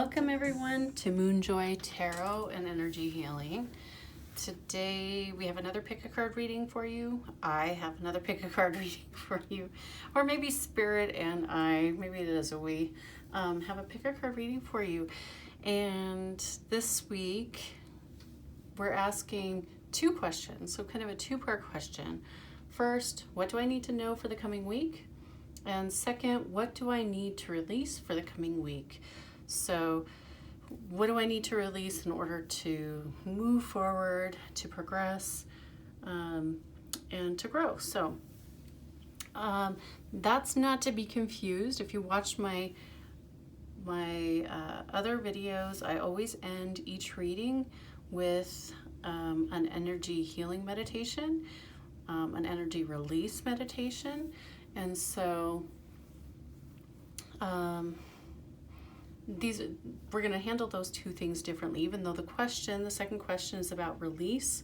Welcome everyone to Moonjoy Tarot and Energy Healing. Today we have another pick a card reading for you. I have another pick a card reading for you. Or maybe Spirit and I, maybe it is a we, have a pick a card reading for you. And this week we're asking two questions, so kind of a two-part question. First, what do I need to know for the coming week? And second, what do I need to release for the coming week? So what do I need to release in order to move forward, to progress, and to grow? So that's not to be confused. If you watched my other videos, I always end each reading with an energy healing meditation, an energy release meditation. And so we're going to handle those two things differently, even though the second question is about release.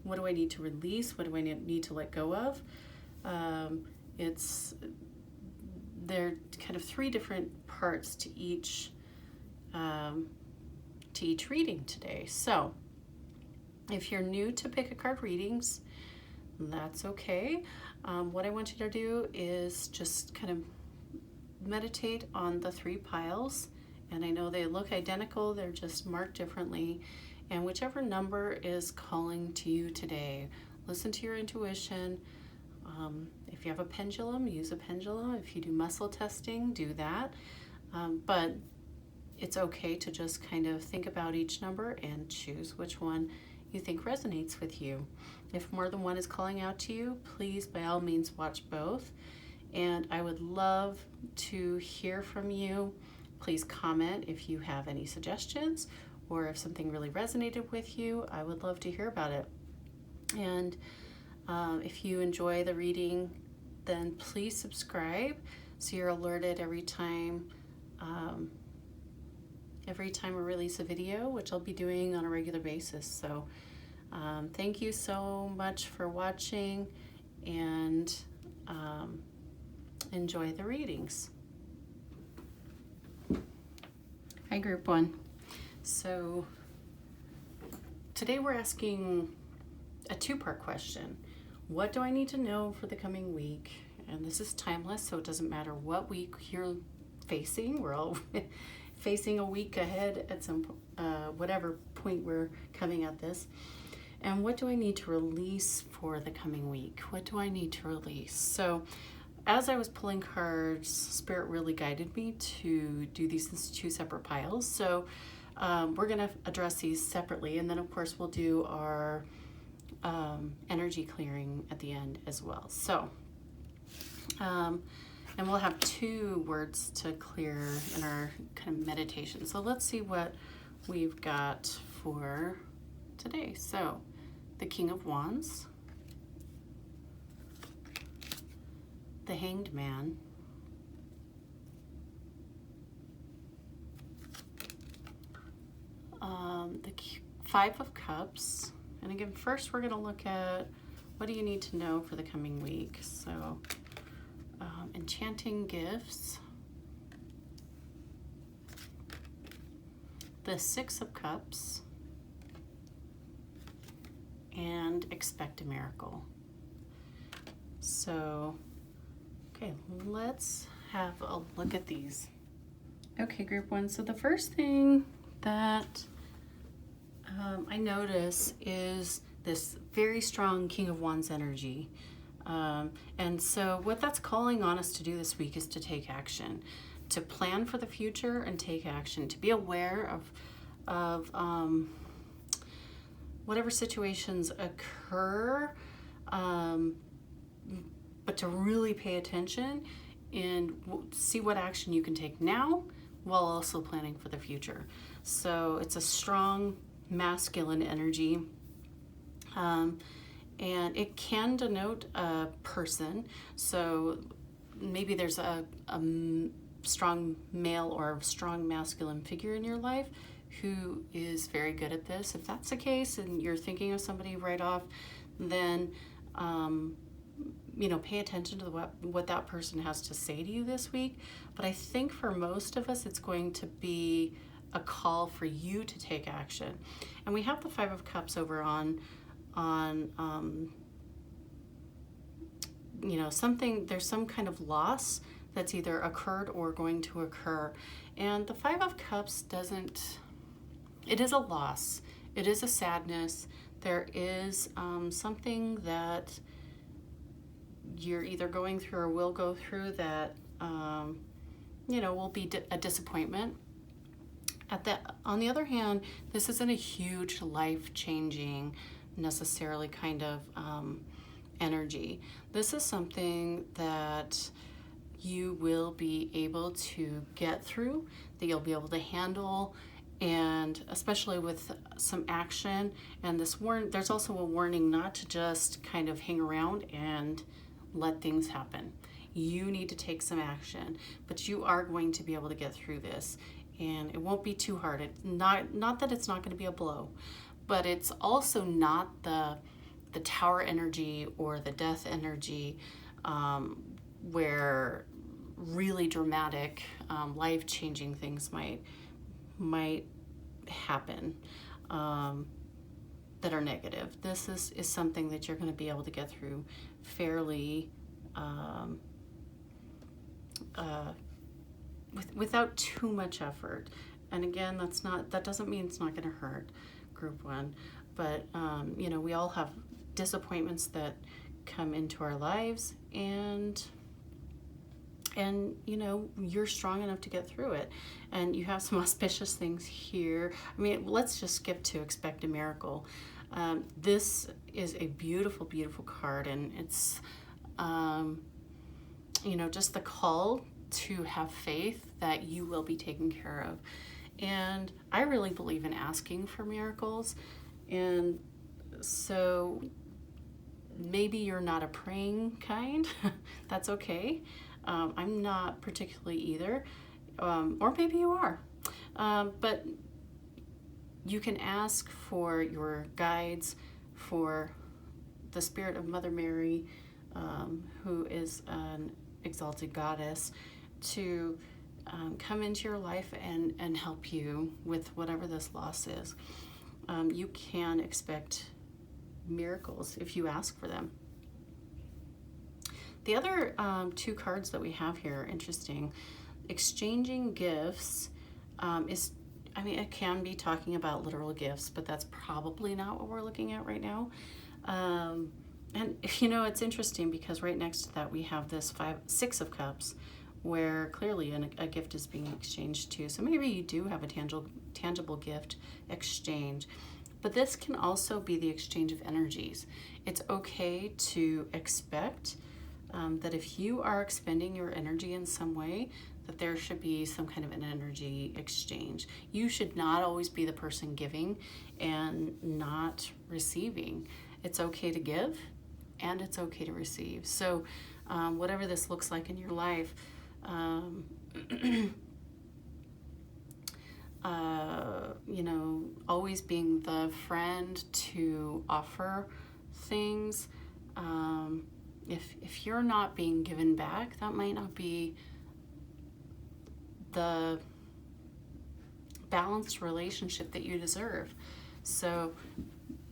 What do I need to release? What do I need to let go of? There are kind of three different parts to each reading today. So if you're new to pick a card readings, that's okay. What I want you to do is just kind of meditate on the three piles. And I know they look identical, they're just marked differently. And whichever number is calling to you today, listen to your intuition. If you have a pendulum, use a pendulum. If you do muscle testing, do that. But it's okay to just kind of think about each number and choose which one you think resonates with you. If more than one is calling out to you, please by all means watch both. And I would love to hear from you. Please comment if you have any suggestions or if something really resonated with you. I would love to hear about it. And if you enjoy the reading, then please subscribe so you're alerted every time I release a video, which I'll be doing on a regular basis. So thank you so much for watching, and enjoy the readings. Hi, Group 1. So today we're asking a two-part question. What do I need to know for the coming week? And this is timeless, so it doesn't matter what week you're facing. We're all facing a week ahead at some whatever point we're coming at this. And what do I need to release for the coming week? What do I need to release? So as I was pulling cards, Spirit really guided me to do these as two separate piles. So we're going to address these separately, and then of course we'll do our energy clearing at the end as well. So, and we'll have two words to clear in our kind of meditation. So let's see what we've got for today. So the King of Wands, the Hanged Man, the Five of Cups, and again, first we're going to look at what do you need to know for the coming week. So enchanting gifts, the Six of Cups, and expect a miracle. So okay, let's have a look at these. Okay, Group 1. So the first thing that I notice is this very strong King of Wands energy. And so what that's calling on us to do this week is to take action, to plan for the future and take action, to be aware of whatever situations occur, but to really pay attention and see what action you can take now while also planning for the future. So it's a strong masculine energy, and it can denote a person. So maybe there's a strong male or strong masculine figure in your life who is very good at this. If that's the case and you're thinking of somebody right off, then pay attention to what that person has to say to you this week. But I think for most of us, it's going to be a call for you to take action. And we have the Five of Cups over on you know, there's some kind of loss that's either occurred or going to occur. And the Five of Cups it is a loss. It is a sadness. There is something that you're either going through or will go through that, you know, will be a disappointment. On the other hand, this isn't a huge life-changing, necessarily kind of energy. This is something that you will be able to get through, that you'll be able to handle, and especially with some action. And there's also a warning not to just kind of hang around and let things happen. You need to take some action, but you are going to be able to get through this, and it won't be too hard. It's not that it's not going to be a blow, but it's also not the tower energy or the death energy, where really dramatic, life-changing things might happen that are negative. This is something that you're going to be able to get through fairly without too much effort. And again, that doesn't mean it's not going to hurt, group one, but you know, we all have disappointments that come into our lives, and you know, you're strong enough to get through it. And you have some auspicious things here. I mean, let's just skip to expect a miracle. This is a beautiful, beautiful card, and it's you know, just the call to have faith that you will be taken care of. And I really believe in asking for miracles, and so maybe you're not a praying kind. That's okay. I'm not particularly either, or maybe you are, but you can ask for your guides, for the spirit of Mother Mary, who is an exalted goddess, to come into your life and help you with whatever this loss is. You can expect miracles if you ask for them. The other two cards that we have here are interesting. Exchanging gifts it can be talking about literal gifts, but that's probably not what we're looking at right now. And you know, it's interesting because right next to that we have this Six of Cups, where clearly a gift is being exchanged too. So maybe you do have a tangible gift exchange. But this can also be the exchange of energies. It's okay to expect that if you are expending your energy in some way, that there should be some kind of an energy exchange. You should not always be the person giving and not receiving. It's okay to give, and it's okay to receive. So whatever this looks like in your life, you know, always being the friend to offer things. If you're not being given back, that might not be the balanced relationship that you deserve. So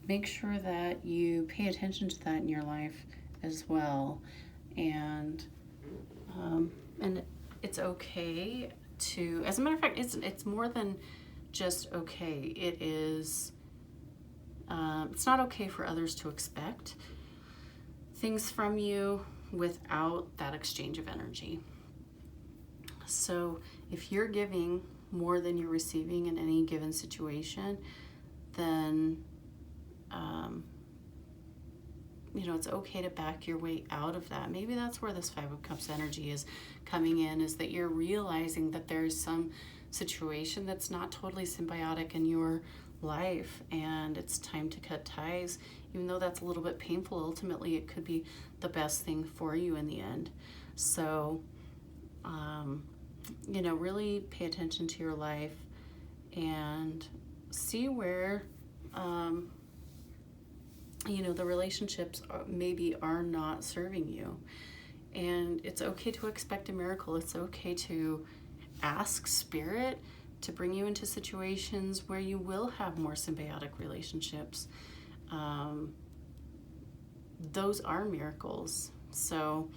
make sure that you pay attention to that in your life as well. And it's okay to, as a matter of fact, it's more than just okay. It is, it's not okay for others to expect things from you without that exchange of energy. So if you're giving more than you're receiving in any given situation, then you know, it's okay to back your way out of that. Maybe that's where this Five of Cups energy is coming in, is that you're realizing that there's some situation that's not totally symbiotic in your life, and it's time to cut ties. Even though that's a little bit painful, ultimately it could be the best thing for you in the end. So you know, really pay attention to your life and see where you know, the relationships maybe are not serving you. And it's okay to expect a miracle. It's okay to ask Spirit to bring you into situations where you will have more symbiotic relationships. Those are miracles. So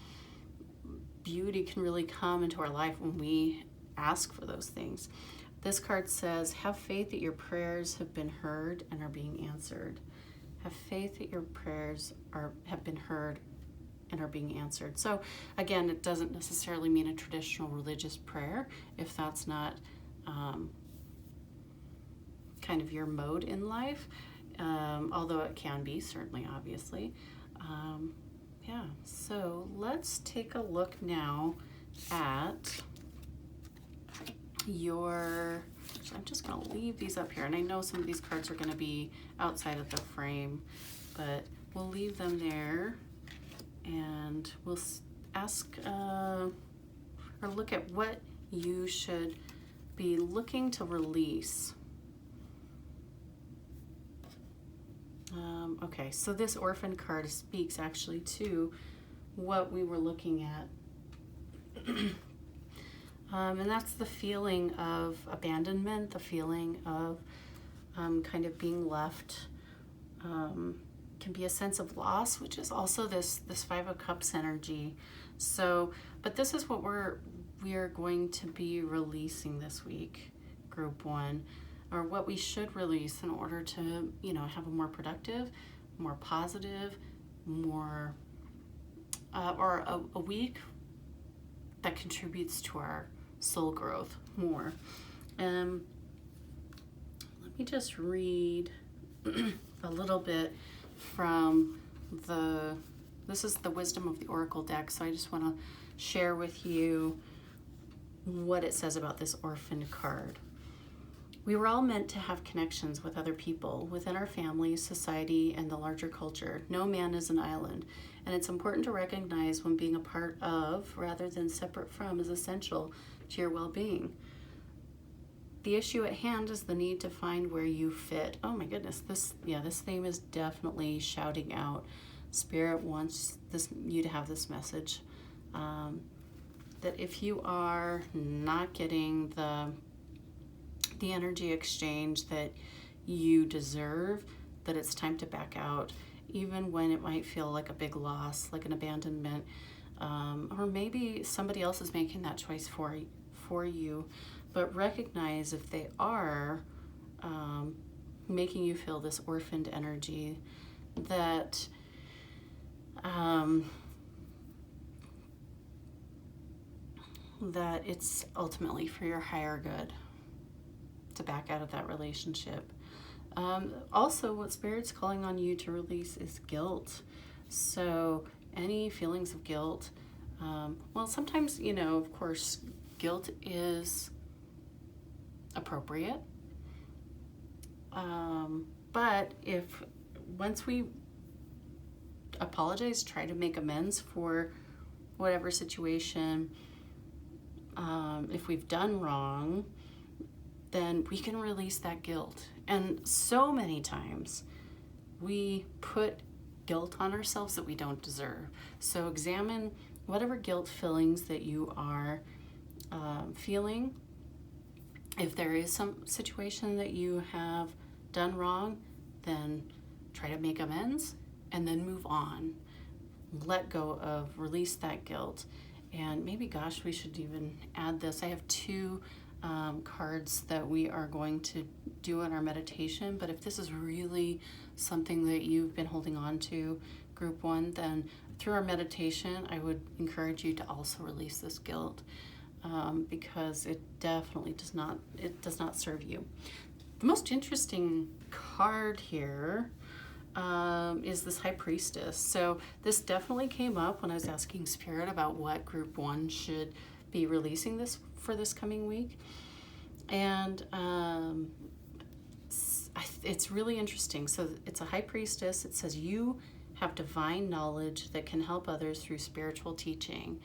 beauty can really come into our life when we ask for those things. This card says, have faith that your prayers have been heard and are being answered. Have faith that your prayers have been heard and are being answered. So again, it doesn't necessarily mean a traditional religious prayer if that's not kind of your mode in life, although it can be, certainly, obviously. Yeah, so let's take a look now at your, I'm just going to leave these up here, and I know some of these cards are going to be outside of the frame, but we'll leave them there, and we'll ask or look at what you should be looking to release. Okay, so this orphan card speaks actually to what we were looking at. And that's the feeling of abandonment, the feeling of kind of being left. Can be a sense of loss, which is also this Five of Cups energy. So, but this is what we are going to be releasing this week, Group 1, or what we should release in order to, you know, have a more productive, more positive, more, or a week that contributes to our soul growth more. Let me just read a little bit from this is the Wisdom of the Oracle deck, so I just want to share with you what it says about this orphan card. We were all meant to have connections with other people within our family, society, and the larger culture. No man is an island, and it's important to recognize when being a part of, rather than separate from, is essential to your well-being. The issue at hand is the need to find where you fit. Oh my goodness, this theme is definitely shouting out. Spirit wants you to have this message, that if you are not getting the energy exchange that you deserve, that it's time to back out, even when it might feel like a big loss, like an abandonment, or maybe somebody else is making that choice for you. But recognize if they are making you feel this orphaned energy, that that it's ultimately for your higher good to back out of that relationship. Also, what Spirit's calling on you to release is guilt. So any feelings of guilt, well, sometimes, you know, of course, guilt is appropriate. But if once we apologize, try to make amends for whatever situation, if we've done wrong, then we can release that guilt. And so many times we put guilt on ourselves that we don't deserve. So examine whatever guilt feelings that you are feeling. If there is some situation that you have done wrong, then try to make amends and then move on. Let go of, release that guilt. And maybe, gosh, we should even add this. I have two cards that we are going to do in our meditation, but if this is really something that you've been holding on to, Group 1, then through our meditation, I would encourage you to also release this guilt, because it definitely does not serve you. The most interesting card here is this High Priestess. So this definitely came up when I was asking Spirit about what Group 1 should be releasing this for this coming week. And it's really interesting. So it's a High Priestess. It says you have divine knowledge that can help others through spiritual teaching.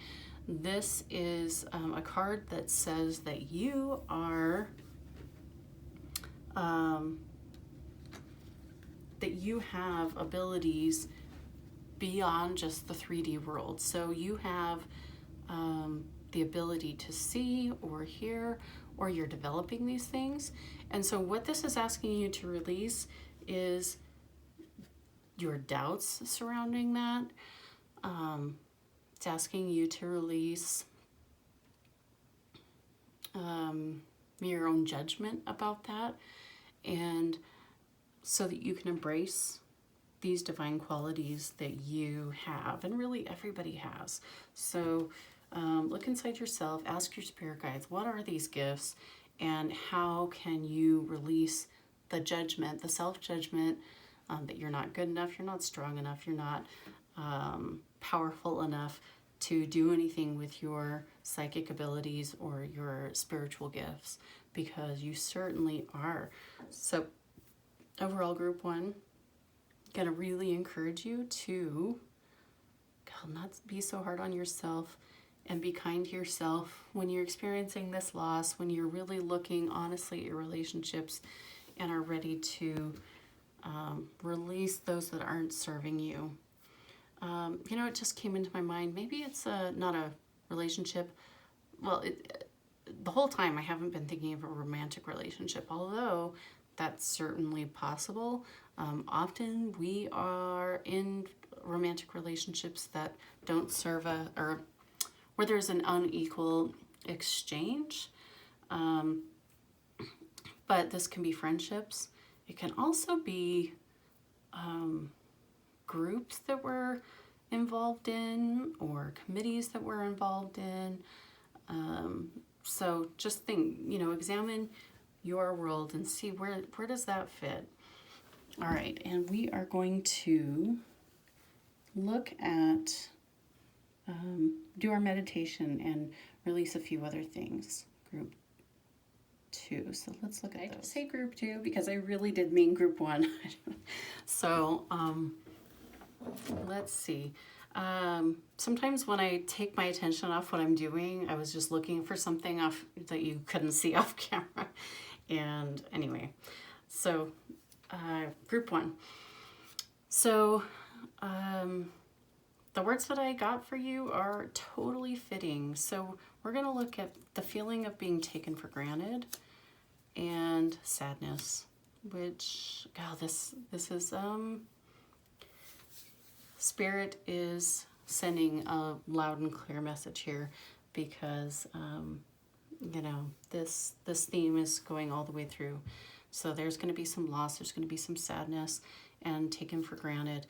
This is a card that says that you are that you have abilities beyond just the 3D world. So you have the ability to see or hear or you're developing these things. And so what this is asking you to release is your doubts surrounding that. It's asking you to release your own judgment about that, and so that you can embrace these divine qualities that you have, and really everybody has. So look inside yourself, ask your spirit guides, what are these gifts, and how can you release the judgment, the self-judgment, that you're not good enough, you're not strong enough, you're not powerful enough to do anything with your psychic abilities or your spiritual gifts, because you certainly are. So overall, group one, gonna really encourage you to not be so hard on yourself and be kind to yourself when you're experiencing this loss, when you're really looking honestly at your relationships and are ready to release those that aren't serving you. You know, it just came into my mind, maybe it's not a relationship. Well, the whole time I haven't been thinking of a romantic relationship, although that's certainly possible. Often we are in romantic relationships that don't serve or where there's an unequal exchange. But this can be friendships. It can also be groups that we're involved in, or committees that we're involved in. So just think, you know, examine your world and see where does that fit. All right, and we are going to look at, do our meditation and release a few other things. Group two. So let's look at those. I say group two because I really did mean group one. So let's see. Sometimes when I take my attention off what I'm doing, I was just looking for something off that you couldn't see off camera. And anyway, so group one. So the words that I got for you are totally fitting. So we're going to look at the feeling of being taken for granted and sadness, which, God, this is, Spirit is sending a loud and clear message here, because, you know, this theme is going all the way through. So there's going to be some loss, there's going to be some sadness and taken for granted.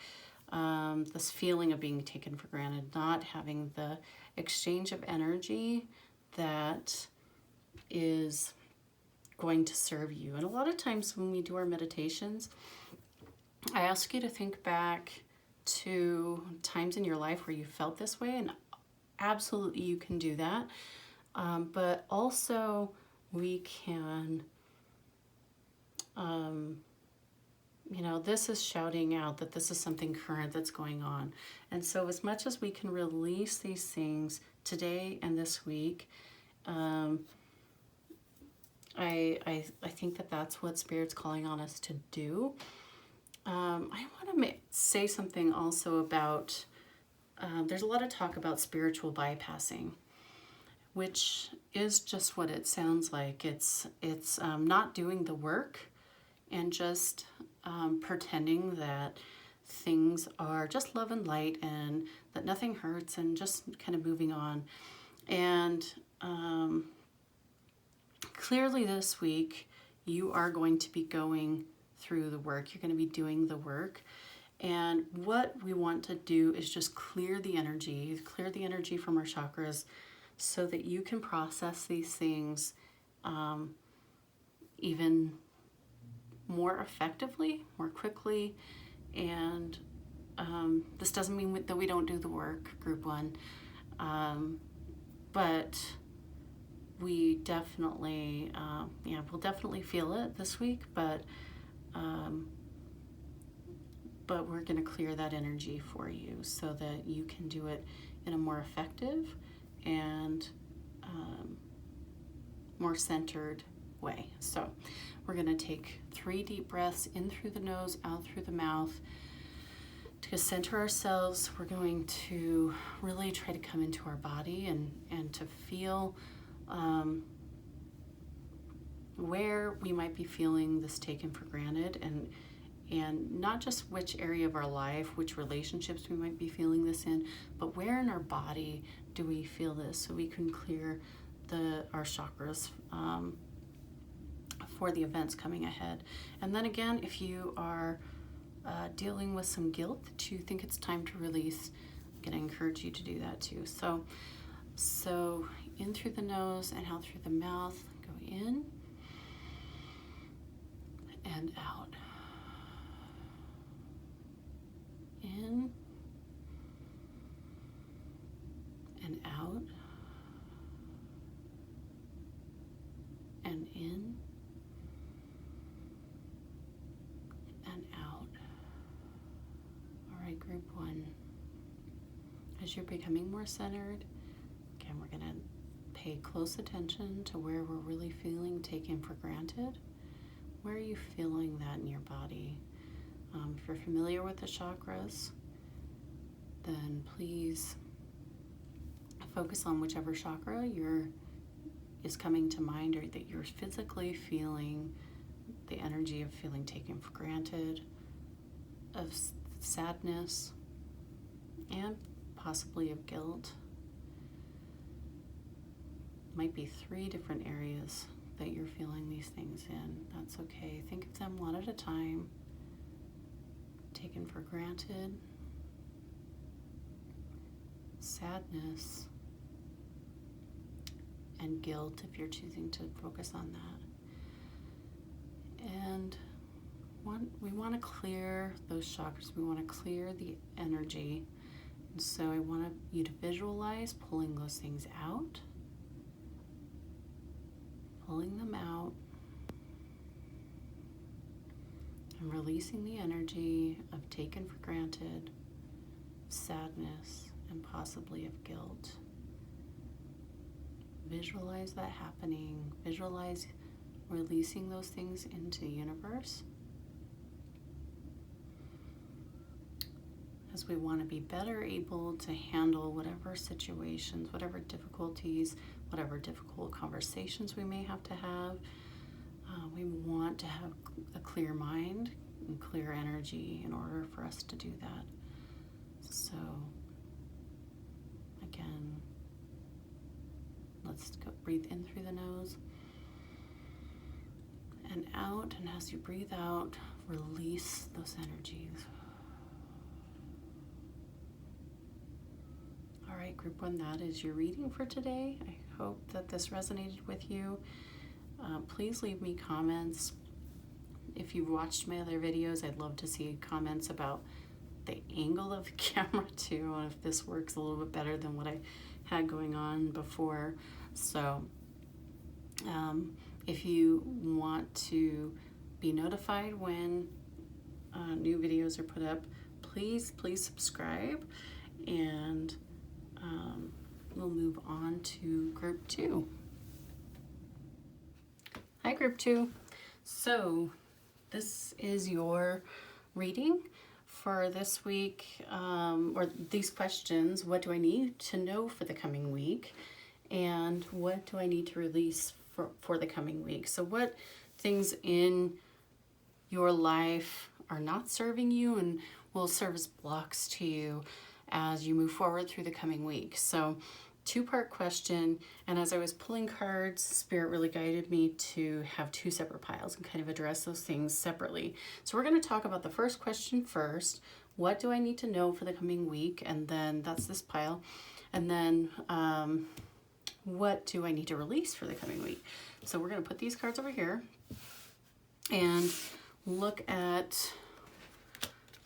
This feeling of being taken for granted, not having the exchange of energy that is going to serve you. And a lot of times when we do our meditations, I ask you to think back to times in your life where you felt this way, and absolutely you can do that. But also we can, you know, this is shouting out that this is something current that's going on. And so as much as we can release these things today and this week, I think that that's what Spirit's calling on us to do. I want to say something also about, there's a lot of talk about spiritual bypassing, which is just what it sounds like. It's not doing the work and just pretending that things are just love and light and that nothing hurts, and just kind of moving on. And clearly this week you are going to be going through the work. You're going to be doing the work. And what we want to do is just clear the energy from our chakras, so that you can process these things even more effectively, more quickly. And this doesn't mean that we don't do the work, group one, but we definitely, we'll definitely feel it this week, but we're going to clear that energy for you so that you can do it in a more effective and more centered way. So we're going to take 3 deep breaths in through the nose, out through the mouth. To center ourselves, we're going to really try to come into our body and to feel where we might be feeling this taken for granted, and not just which area of our life, which relationships we might be feeling this in, but where in our body do we feel this, so we can clear our chakras for the events coming ahead. And then again, if you are dealing with some guilt that you think it's time to release, I'm going to encourage you to do that too. So in through the nose and out through the mouth. Go in and out. In and out. And in and out. All right, group one. As you're becoming more centered, again, we're going to pay close attention to where we're really feeling taken for granted. Where are you feeling that in your body? If you're familiar with the chakras, then please focus on whichever chakra is coming to mind, or that you're physically feeling the energy of feeling taken for granted, of sadness, and possibly of guilt. Might be 3 different areas that you're feeling these things in. That's okay. Think of them one at a time. Taken for granted, sadness, and guilt if you're choosing to focus on that. And we want to clear those chakras. We want to clear the energy. And so I want you to visualize pulling those things out. Pulling them out. And releasing the energy of taken for granted, sadness, and possibly of guilt. Visualize that happening. Visualize releasing those things into the universe. As we want to be better able to handle whatever situations, whatever difficulties, whatever difficult conversations we may have to have. We want to have a clear mind and clear energy in order for us to do that. So, again, let's go breathe in through the nose and out. And as you breathe out, release those energies. All right, group one, that is your reading for today. I hope that this resonated with you. Please leave me comments. If you've watched my other videos, I'd love to see comments about the angle of the camera too, and if this works a little bit better than what I had going on before. So if you want to be notified when new videos are put up, please subscribe, and we'll move on to group 2. Hi, group 2. So this is your reading for this week, or these questions. What do I need to know for the coming week? And what do I need to release for the coming week? So what things in your life are not serving you and will serve as blocks to you as you move forward through the coming week? So 2-part question, and as I was pulling cards, Spirit really guided me to have 2 separate piles and kind of address those things separately. So we're going to talk about the first question first. What do I need to know for the coming week? And then that's this pile. And then what do I need to release for the coming week? So we're going to put these cards over here and look at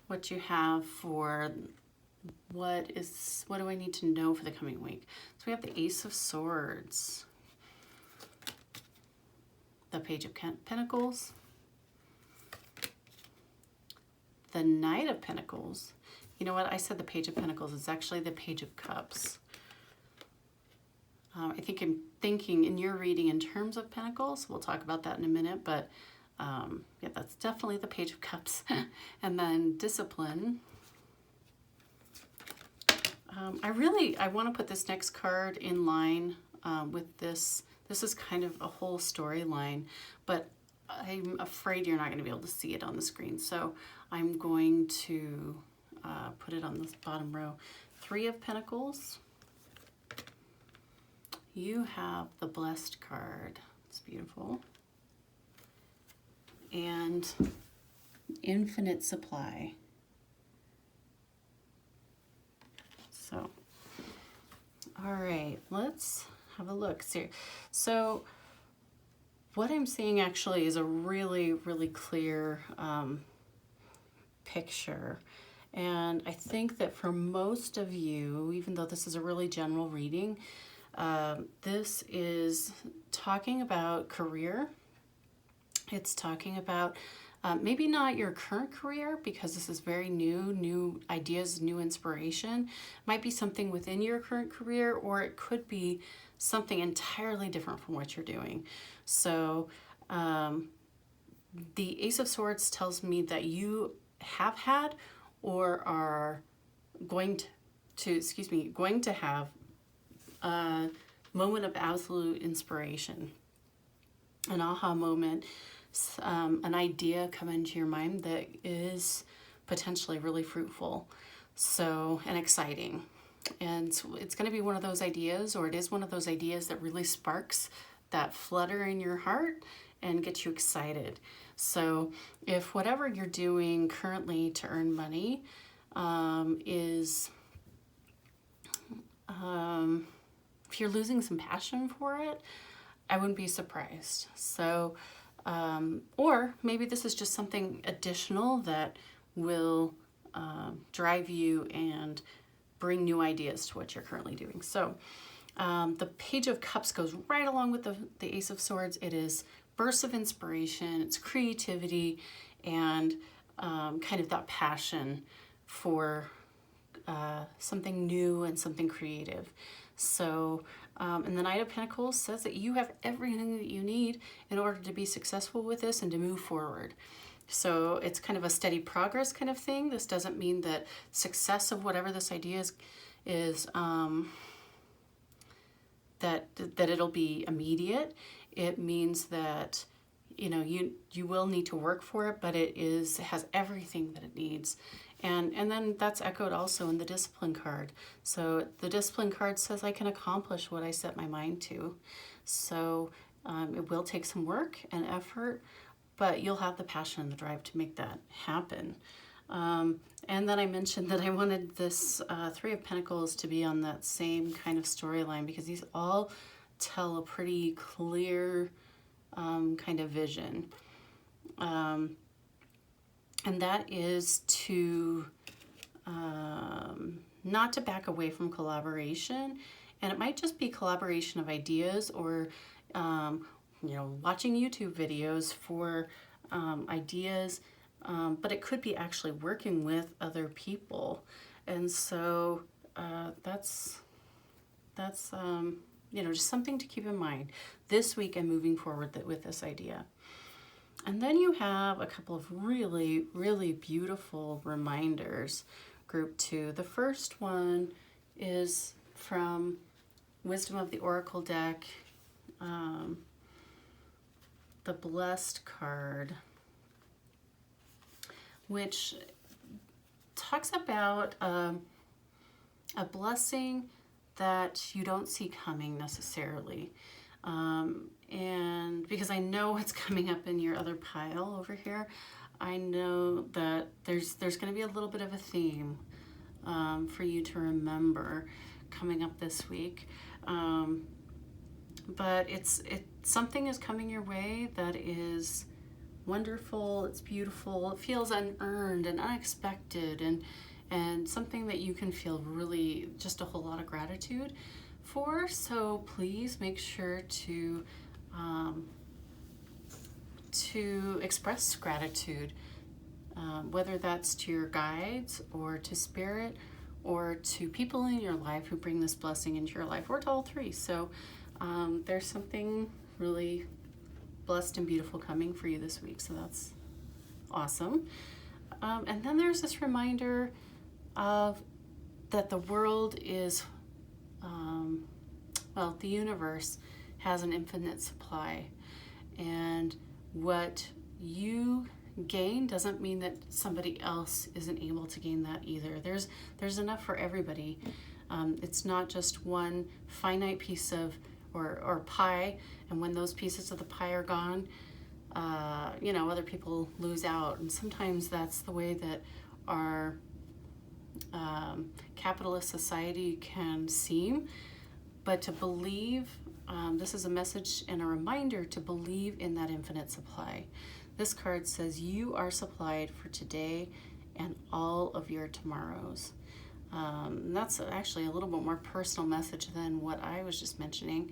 what you have for what do I need to know for the coming week. So we have the Ace of Swords, the Page of Pentacles, the Knight of Pentacles. You know what? I said the Page of Pentacles. It's actually the Page of Cups. I think I'm thinking in your reading in terms of Pentacles. We'll talk about that in a minute, but yeah, that's definitely the Page of Cups. And then Discipline. I want to put this next card in line with this This is kind of a whole storyline, but I'm afraid you're not going to be able to see it on the screen. So I'm going to put it on this bottom row. 3 of Pentacles. You have the Blessed card. It's beautiful. And Infinite Supply. So, all right, let's have a look. So what I'm seeing actually is a really, really clear picture. And I think that for most of you, even though this is a really general reading, this is talking about career. It's talking about maybe not your current career, because this is very new ideas, new inspiration. Might be something within your current career, or it could be something entirely different from what you're doing. So the Ace of Swords tells me that you have had or are going to have a moment of absolute inspiration, an aha moment, an idea come into your mind that is potentially really fruitful, and exciting. And so it's going to be one of those ideas, or it is one of those ideas that really sparks that flutter in your heart and gets you excited. So if whatever you're doing currently to earn money if you're losing some passion for it, I wouldn't be surprised. So, or maybe this is just something additional that will drive you and bring new ideas to what you're currently doing. So the Page of Cups goes right along with the Ace of Swords. It is bursts of inspiration, it's creativity, and kind of that passion for something new and something creative. So, and the Knight of Pentacles says that you have everything that you need in order to be successful with this and to move forward. So it's kind of a steady progress kind of thing. This doesn't mean that success of whatever this idea is that it'll be immediate. It means that, you know, you will need to work for it, but it has everything that it needs. And then that's echoed also in the Discipline card. So the Discipline card says I can accomplish what I set my mind to. So it will take some work and effort, but you'll have the passion and the drive to make that happen. And then I mentioned that I wanted this 3 of Pentacles to be on that same kind of storyline, because these all tell a pretty clear kind of vision. And that is to not to back away from collaboration. And it might just be collaboration of ideas, or watching YouTube videos for ideas, but it could be actually working with other people. And so that's just something to keep in mind this week and moving forward with this idea. And then you have a couple of really, really beautiful reminders, group 2. The first one is from Wisdom of the Oracle deck, the Blessed card, which talks about a blessing that you don't see coming necessarily. And because I know what's coming up in your other pile over here, I know that there's going to be a little bit of a theme for you to remember coming up this week. But something is coming your way that is wonderful, it's beautiful, it feels unearned and unexpected, and something that you can feel really just a whole lot of gratitude for. So please make sure to express gratitude, whether that's to your guides or to spirit or to people in your life who bring this blessing into your life, or to all 3. So there's something really blessed and beautiful coming for you this week, so that's awesome. And then there's this reminder of that the world is, the universe has an infinite supply. And what you gain doesn't mean that somebody else isn't able to gain that either. There's enough for everybody. It's not just one finite piece of or pie, and when those pieces of the pie are gone, other people lose out. And sometimes that's the way that our capitalist society can seem. But to believe, this is a message and a reminder to believe in that infinite supply. This card says you are supplied for today and all of your tomorrows. That's actually a little bit more personal message than what I was just mentioning.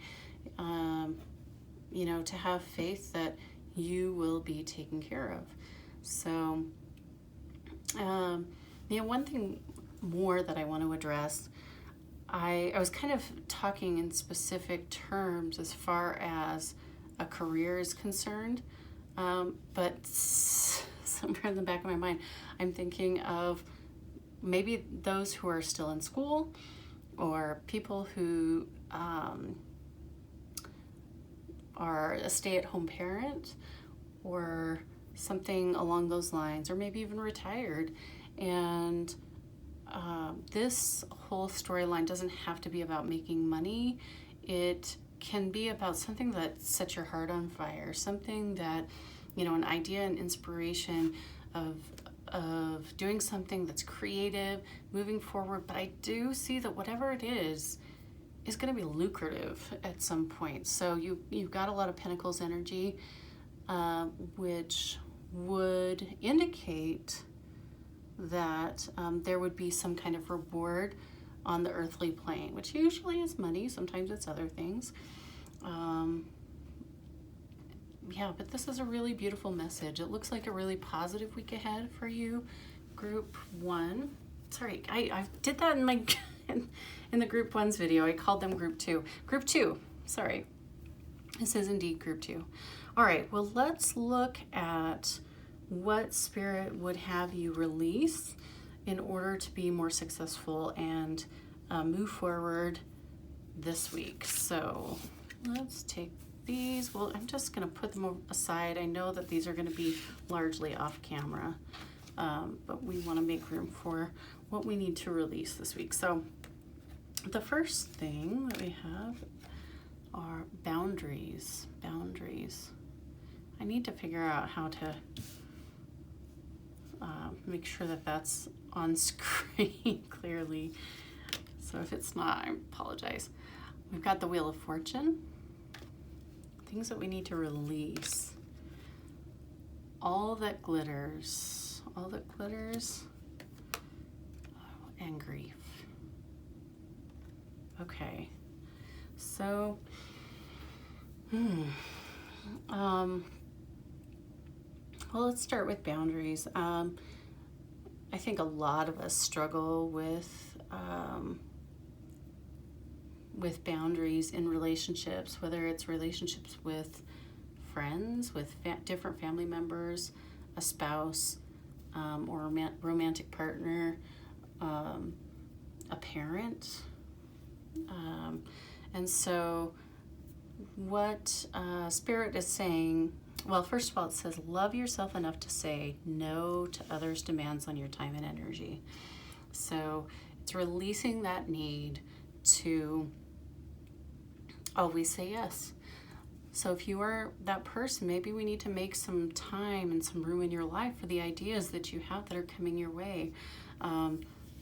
To have faith that you will be taken care of. So, one thing more that I want to address, I was kind of talking in specific terms as far as a career is concerned, but somewhere in the back of my mind, I'm thinking of maybe those who are still in school, or people who are a stay-at-home parent, or something along those lines, or maybe even retired. And this whole storyline doesn't have to be about making money. It can be about something that sets your heart on fire, something that, an idea and inspiration of doing something that's creative, moving forward. But I do see that whatever it is going to be lucrative at some point. So you've got a lot of Pentacles energy, which would indicate that there would be some kind of reward on the earthly plane, which usually is money. Sometimes it's other things. But this is a really beautiful message. It looks like a really positive week ahead for you, Group 1. Sorry, I did that in my in the Group 1's video. I called them Group 2. Group 2, sorry. This is indeed Group 2. All right, well, let's look at what Spirit would have you release in order to be more successful and move forward this week. So let's take these. Well, I'm just going to put them aside. I know that these are going to be largely off camera, but we want to make room for what we need to release this week. So the first thing that we have are boundaries. Boundaries. I need to figure out how to make sure that that's on screen clearly. So if it's not, I apologize. We've got the Wheel of Fortune. Things that we need to release. All that glitters. All that glitters. And grief. Okay. So, well, let's start with boundaries. I think a lot of us struggle with boundaries in relationships, whether it's relationships with friends, with different family members, a spouse, or a romantic partner, a parent. And so what Spirit is saying, well, first of all, it says, love yourself enough to say no to others' demands on your time and energy. So it's releasing that need to always say yes. So if you are that person, maybe we need to make some time and some room in your life for the ideas that you have that are coming your way.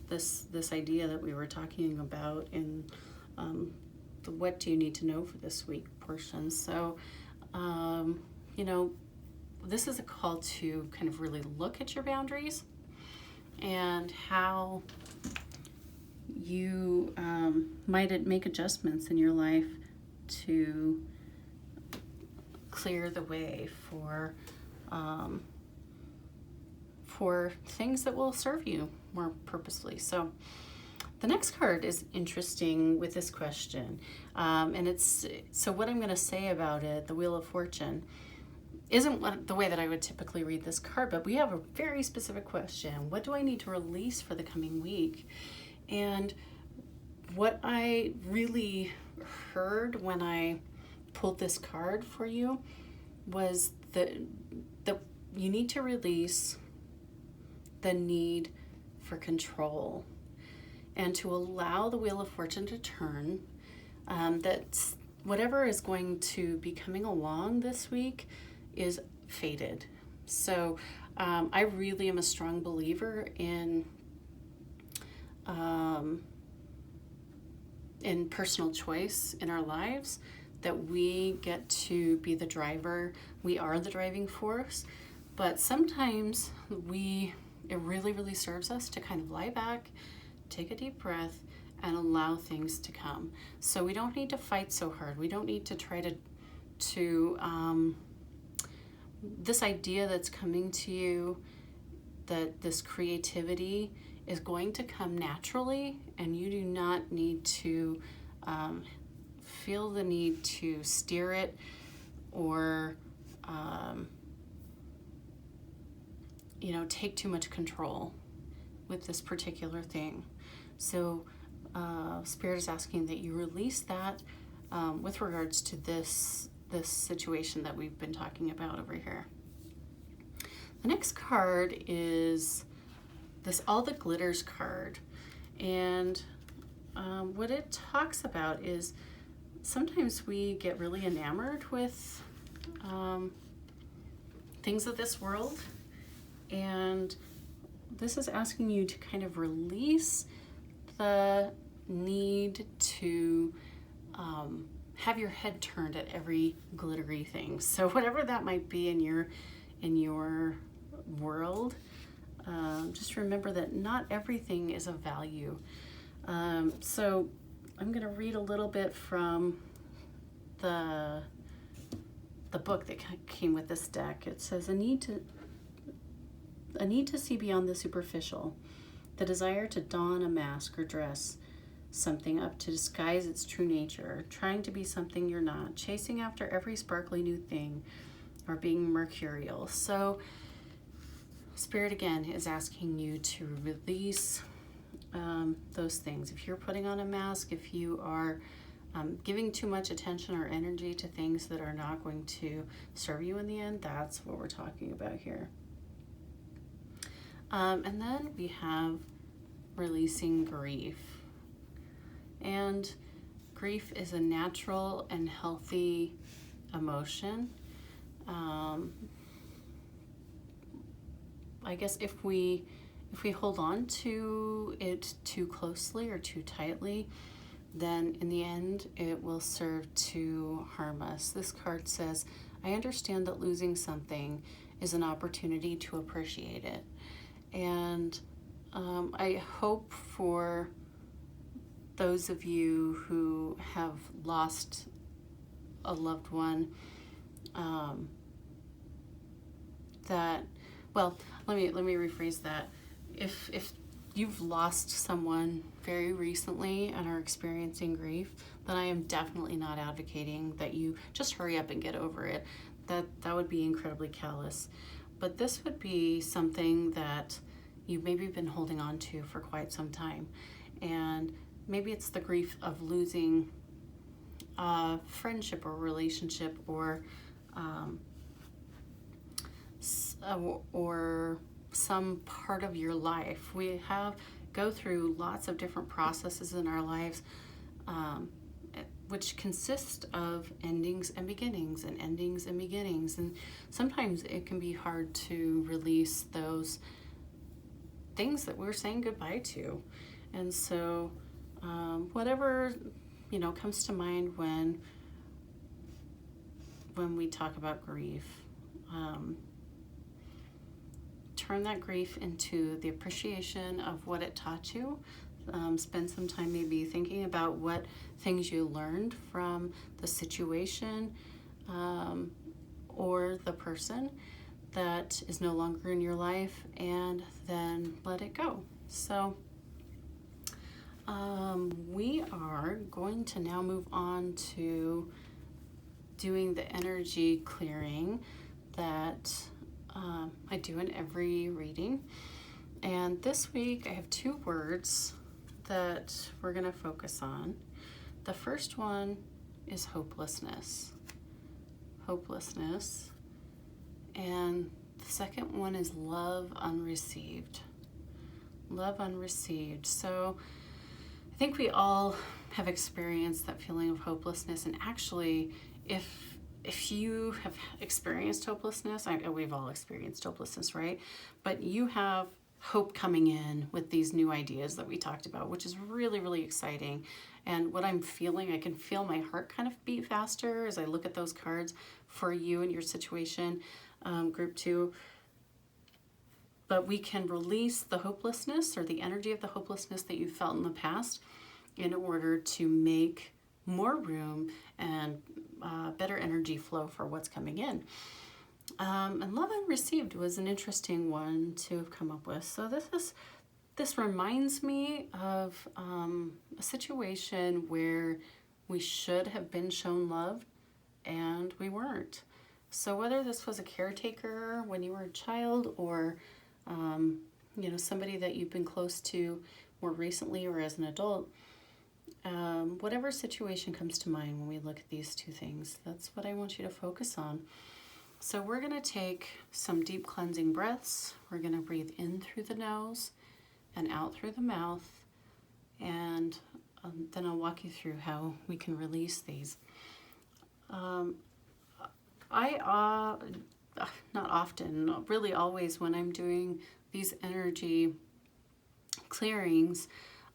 This idea that we were talking about in the what do you need to know for this week portion. So, this is a call to kind of really look at your boundaries and how you might make adjustments in your life to clear the way for things that will serve you more purposefully. So the next card is interesting with this question. And it's, so what I'm going to say about it, the Wheel of Fortune, isn't the way that I would typically read this card, but we have a very specific question. What do I need to release for the coming week? And what I really heard when I pulled this card for you was the you need to release the need for control and to allow the wheel of fortune to turn. That whatever is going to be coming along this week is fated. So I really am a strong believer in personal choice in our lives, that we get to be the driver. We are the driving force, but sometimes it really, really serves us to kind of lie back, take a deep breath, and allow things to come. So we don't need to fight so hard. We don't need to try to this idea that's coming to you, that this creativity is going to come naturally, and you do not need to feel the need to steer it or take too much control with this particular thing. So Spirit is asking that you release that with regards to this situation that we've been talking about over here. The next card is this All the Glitters card. And what it talks about is sometimes we get really enamored with things of this world. And this is asking you to kind of release the need to have your head turned at every glittery thing. So whatever that might be in your world, just remember that not everything is of value. So I'm going to read a little bit from the book that came with this deck. It says, a need to see beyond the superficial, the desire to don a mask or dress something up to disguise its true nature, trying to be something you're not, chasing after every sparkly new thing, or being mercurial. So Spirit again is asking you to release those things. If you're putting on a mask, if you are giving too much attention or energy to things that are not going to serve you in the end, that's what we're talking about here. And then we have releasing grief. And grief is a natural and healthy emotion. I guess if we hold on to it too closely or too tightly, then in the end it will serve to harm us. This card says, I understand that losing something is an opportunity to appreciate it. And I hope for those of you who have lost a loved one, let me rephrase that. If you've lost someone very recently and are experiencing grief, then I am definitely not advocating that you just hurry up and get over it. That would be incredibly callous. But this would be something that you've maybe been holding on to for quite some time. And maybe it's the grief of losing a friendship or relationship or some part of your life. We go through lots of different processes in our lives, which consist of endings and beginnings and endings and beginnings. And sometimes it can be hard to release those things that we're saying goodbye to. And so whatever comes to mind when we talk about grief, turn that grief into the appreciation of what it taught you. Spend some time maybe thinking about what things you learned from the situation or the person that is no longer in your life, and then let it go. So we are going to now move on to doing the energy clearing that I do in every reading. And this week I have 2 words that we're going to focus on. The first one is hopelessness. hopelessness. And the second one is love unreceived. Love unreceived. So I think we all have experienced that feeling of hopelessness. And actually, if you have experienced hopelessness, we've all experienced hopelessness, right? But you have hope coming in with these new ideas that we talked about, which is really, really exciting. And what I'm feeling, I can feel my heart kind of beat faster as I look at those cards for you and your situation, group 2. But we can release the hopelessness or the energy of the hopelessness that you felt in the past in order to make more room and better energy flow for what's coming in. And love unreceived was an interesting one to have come up with. So this reminds me of a situation where we should have been shown love and we weren't. So whether this was a caretaker when you were a child, or somebody that you've been close to more recently or as an adult, whatever situation comes to mind when we look at these two things, that's what I want you to focus on. So we're going to take some deep cleansing breaths. We're going to breathe in through the nose and out through the mouth, and then I'll walk you through how we can release these. Not often, really always, when I'm doing these energy clearings,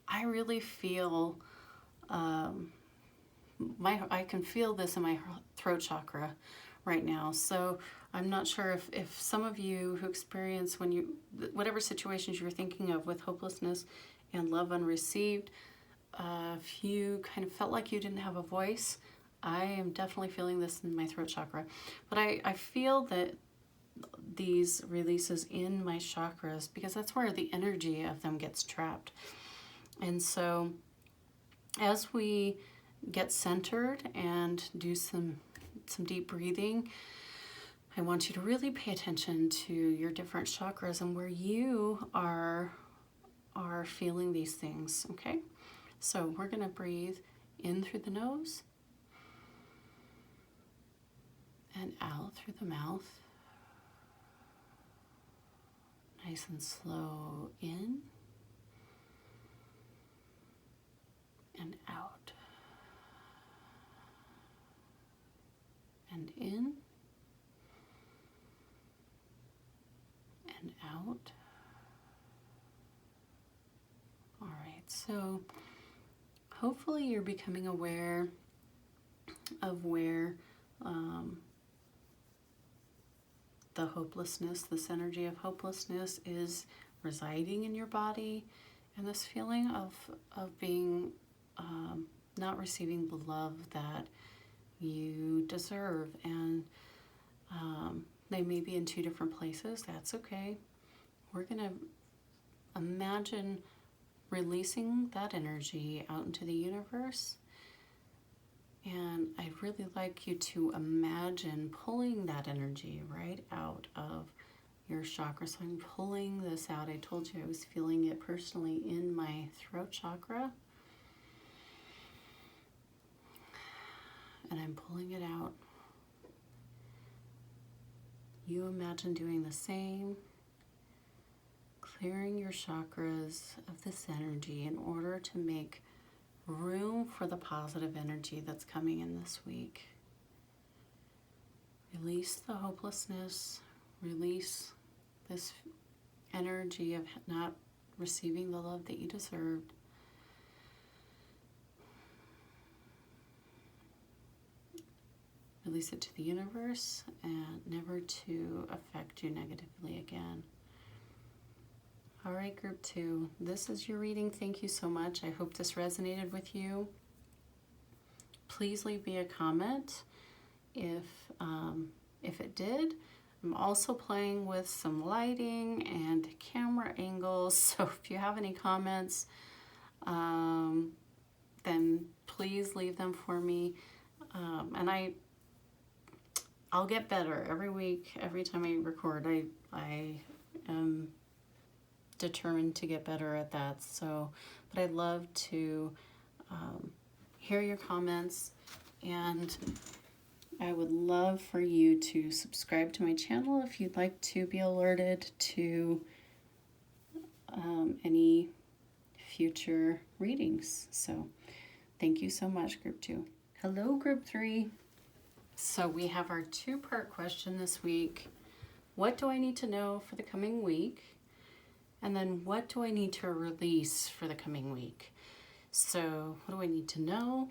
I really feel, I can feel this in my throat chakra right now. So I'm not sure if some of you who experience whatever situations you're thinking of with hopelessness and love unreceived, if you kind of felt like you didn't have a voice, I am definitely feeling this in my throat chakra. But I feel that these releases in my chakras, because that's where the energy of them gets trapped. And so as we get centered and do some deep breathing, I want you to really pay attention to your different chakras and where you are feeling these things, okay? So we're going to breathe in through the nose and out through the mouth. Nice and slow in and out. And in and out. All right, so hopefully you're becoming aware of where the hopelessness, this energy of hopelessness is residing in your body, and this feeling of being not receiving the love that you deserve. And they may be in two different places. That's okay. We're going to imagine releasing that energy out into the universe. And I'd really like you to imagine pulling that energy right out of your chakra. So I'm pulling this out. I told you I was feeling it personally in my throat chakra. And I'm pulling it out. You imagine doing the same, clearing your chakras of this energy in order to make room for the positive energy that's coming in this week. Release the hopelessness, release this energy of not receiving the love that you deserved. Release it to the universe and never to affect you negatively again. All right, group 2, this is your reading. Thank you so much. I hope this resonated with you. Please leave me a comment if it did. I'm also playing with some lighting and camera angles, so if you have any comments, then please leave them for me. And I'll get better every week, every time I record. I am determined to get better at that. So, but I'd love to hear your comments, and I would love for you to subscribe to my channel if you'd like to be alerted to any future readings. So thank you so much, Group 2. Hello, Group 3. So we have our two-part question this week. What do I need to know for the coming week? And then what do I need to release for the coming week? So what do I need to know?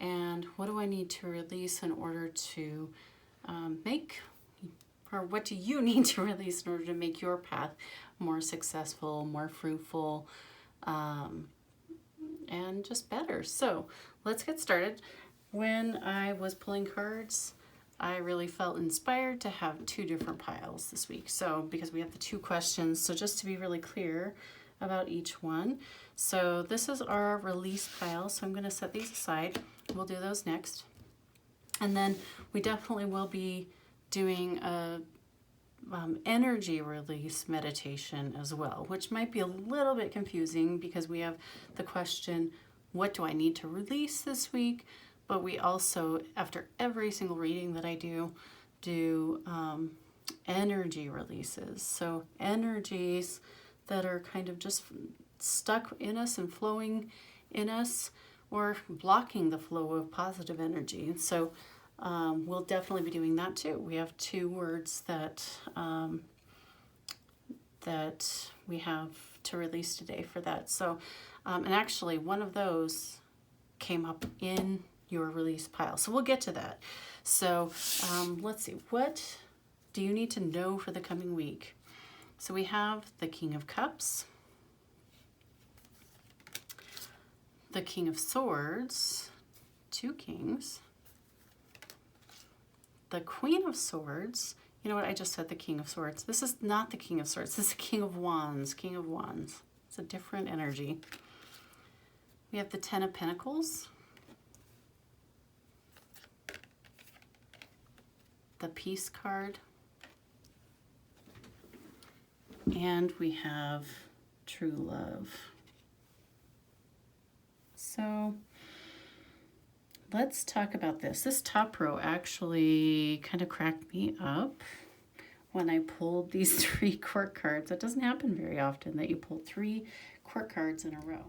And what do I need to release in order to or what do you need to release in order to make your path more successful, more fruitful, and just better? So let's get started. When I was pulling cards, I really felt inspired to have two different piles this week. So because we have the two questions, so just to be really clear about each one. So this is our release pile. So I'm going to set these aside. We'll do those next. And then we definitely will be doing a energy release meditation as well, which might be a little bit confusing because we have the question, what do I need to release this week? But we also, after every single reading that I do energy releases. So energies that are kind of just stuck in us and flowing in us or blocking the flow of positive energy. And so we'll definitely be doing that too. We have two words that that we have to release today for that. So, and actually one of those came up in your release pile. So we'll get to that. So let's see, what do you need to know for the coming week? So we have the King of Cups, the King of Swords, two kings, the Queen of Swords. You know what, I just said the King of Swords. This is not the King of Swords, this is the King of Wands, King of Wands. It's a different energy. We have the Ten of Pentacles, the Peace card, and we have True Love. So let's talk about this. This top row actually kind of cracked me up when I pulled these three court cards. It doesn't happen very often that you pull three court cards in a row.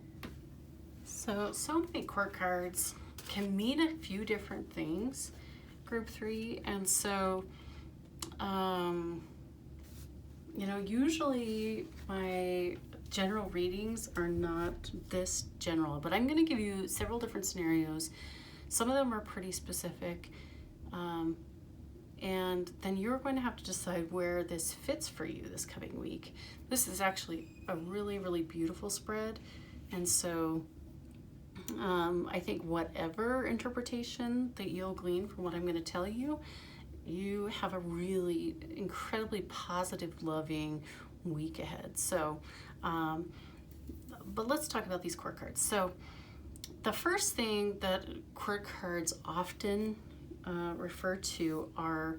So many court cards can mean a few different things, Group 3, and so you know, usually my general readings are not this general, but I'm going to give you several different scenarios. Some of them are pretty specific, and then you're going to have to decide where this fits for you this coming week. This is actually a really, really beautiful spread, and so I think whatever interpretation that you'll glean from what I'm going to tell you, you have a really incredibly positive, loving week ahead. So, but let's talk about these court cards. So the first thing that court cards often refer to are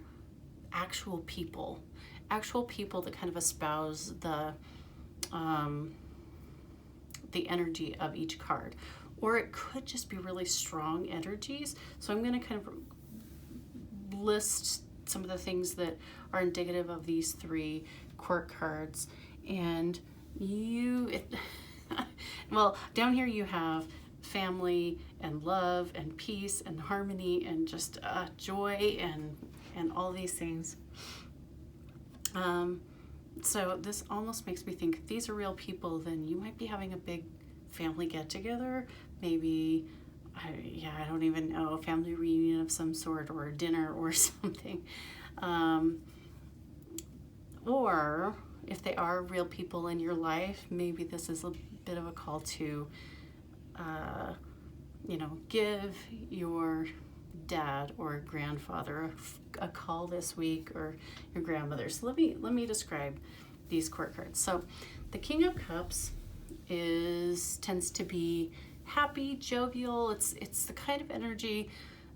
actual people that kind of espouse the energy of each card. Or it could just be really strong energies. So I'm going to kind of list some of the things that are indicative of these three court cards. And well, down here you have family and love and peace and harmony and just joy and all these things. So this almost makes me think if these are real people, then you might be having a big family get-together, maybe, I don't even know, a family reunion of some sort, or a dinner or something. Or if they are real people in your life, maybe this is a bit of a call to, you know, give your dad or grandfather a call this week, or your grandmother. So let me describe these court cards. So the King of Cups tends to be happy, jovial. It's the kind of energy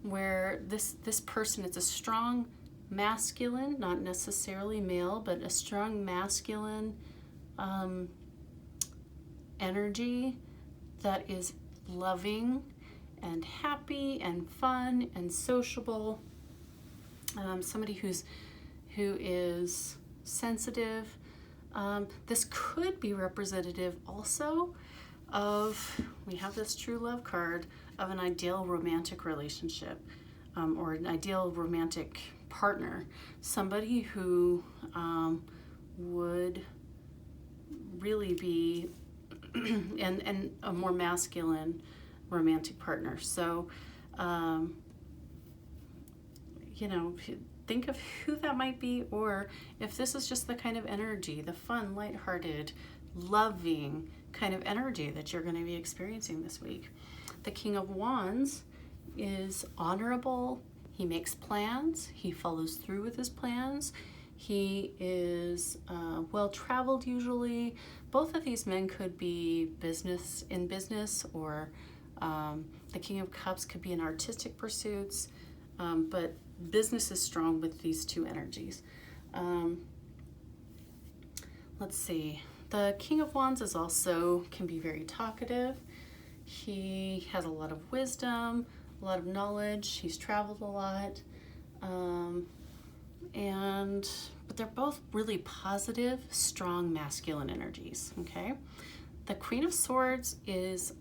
where this person, it's a strong masculine, not necessarily male, but a strong masculine energy that is loving and happy and fun and sociable. somebody who is sensitive. This could be representative also of, we have this true love card, of an ideal romantic relationship, or an ideal romantic partner, somebody who would really be and a more masculine romantic partner. So you know, think of who that might be, or if this is just the kind of energy, the fun, lighthearted, loving kind of energy that you're going to be experiencing this week. The King of Wands is honorable. He makes plans. He follows through with his plans. He is well-traveled usually. Both of these men could be in business, or the King of Cups could be in artistic pursuits, but business is strong with these two energies. Let's see. The King of Wands is also can be very talkative. He has a lot of wisdom, a lot of knowledge. He's traveled a lot. But they're both really positive, strong masculine energies, okay? The Queen of Swords is,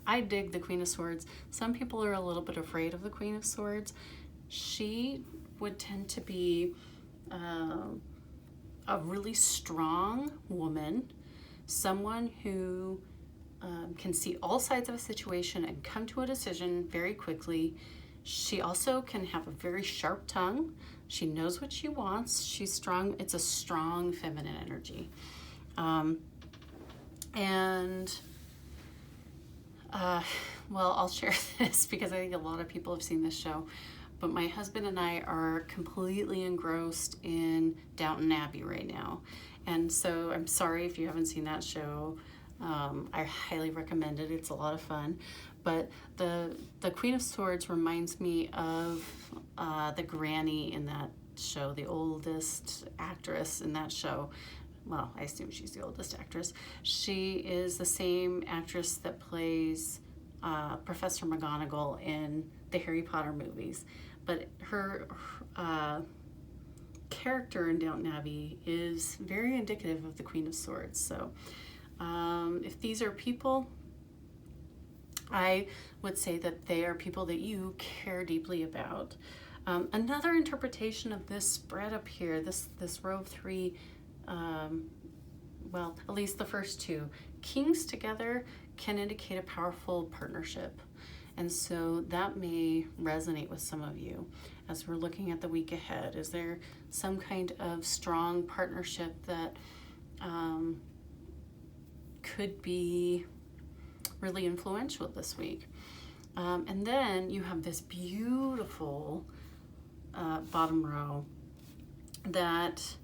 I dig the Queen of Swords. Some people are a little bit afraid of the Queen of Swords. She would tend to be a really strong woman, someone who can see all sides of a situation and come to a decision very quickly. She also can have a very sharp tongue. She knows what she wants. She's strong. It's a strong feminine energy. Well, I'll share this because I think a lot of people have seen this show, but my husband and I are completely engrossed in Downton Abbey right now. And so I'm sorry if you haven't seen that show. I highly recommend it. It's a lot of fun. But the Queen of Swords reminds me of the granny in that show, the oldest actress in that show. Well, I assume she's the oldest actress. She is the same actress that plays Professor McGonagall in the Harry Potter movies. But her character in Downton Abbey is very indicative of the Queen of Swords. So if these are people, I would say that they are people that you care deeply about. Another interpretation of this spread up here, this row of three, well, at least the first two, kings together can indicate a powerful partnership. And so that may resonate with some of you as we're looking at the week ahead. Is there some kind of strong partnership that could be really influential this week? And then you have this beautiful bottom row that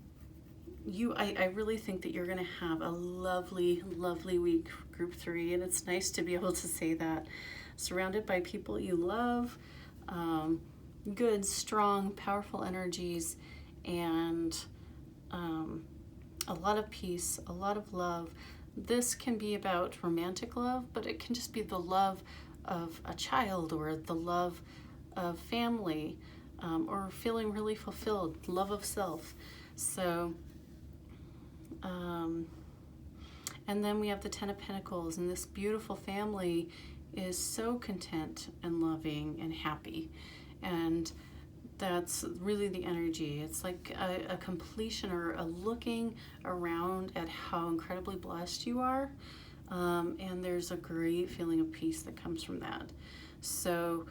I really think that you're going to have a lovely, lovely week, group 3, and it's nice to be able to say that. Surrounded by people you love, good, strong, powerful energies, and a lot of peace, a lot of love. This can be about romantic love, but it can just be the love of a child, or the love of family, or feeling really fulfilled, love of self. So, and then we have the Ten of Pentacles, and this beautiful family is so content and loving and happy. And that's really the energy. It's like a completion, or a looking around at how incredibly blessed you are. And there's a great feeling of peace that comes from that. So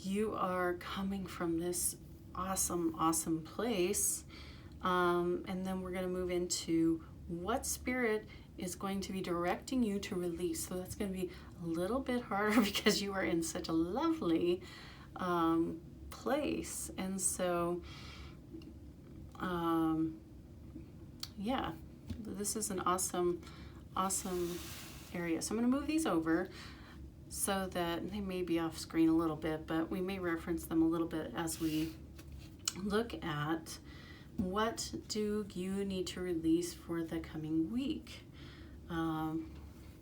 you are coming from this awesome, awesome place. And then we're going to move into what spirit is going to be directing you to release. So that's going to be a little bit harder because you are in such a lovely place. And so, yeah, this is an awesome, awesome area. So I'm going to move these over so that they may be off screen a little bit, but we may reference them a little bit as we look at what do you need to release for the coming week,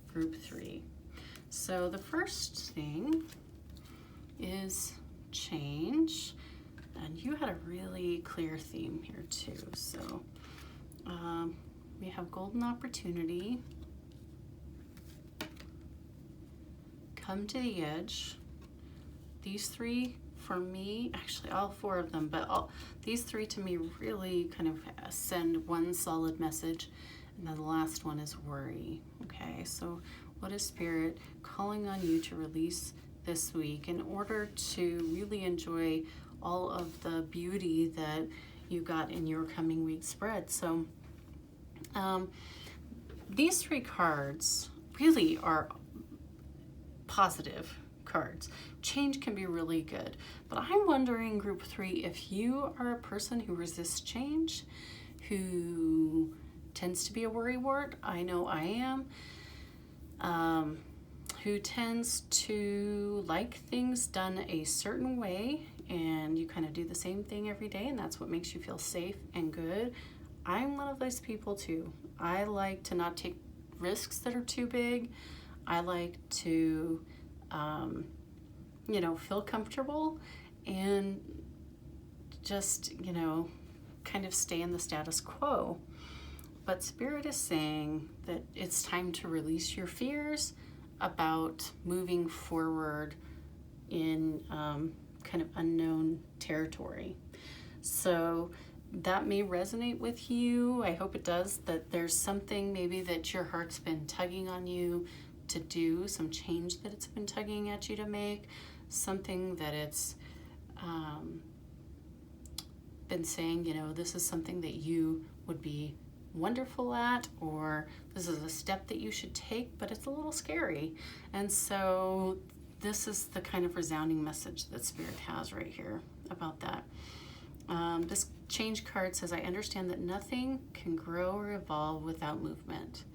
group 3. So the first thing is change. And you had a really clear theme here too. So we have golden opportunity, come to the edge. These three for me, actually all four of them, but these three to me really kind of send one solid message. And then the last one is worry. Okay, so what is Spirit calling on you to release this week in order to really enjoy all of the beauty that you got in your coming week spread? So these three cards really are positive cards. Change can be really good, but I'm wondering, group 3, if you are a person who resists change, who tends to be a worrywart. I know I am. Who tends to like things done a certain way, and you kind of do the same thing every day, and that's what makes you feel safe and good. I'm one of those people too. I like to not take risks that are too big. I like to feel comfortable and just, kind of stay in the status quo. But Spirit is saying that it's time to release your fears about moving forward in kind of unknown territory. So that may resonate with you. I hope it does, that there's something maybe that your heart's been tugging on you to do, some change that it's been tugging at you to make, something that it's been saying, this is something that you would be wonderful at, or this is a step that you should take, but it's a little scary. And so this is the kind of resounding message that Spirit has right here about that. This change card says, I understand that nothing can grow or evolve without movement.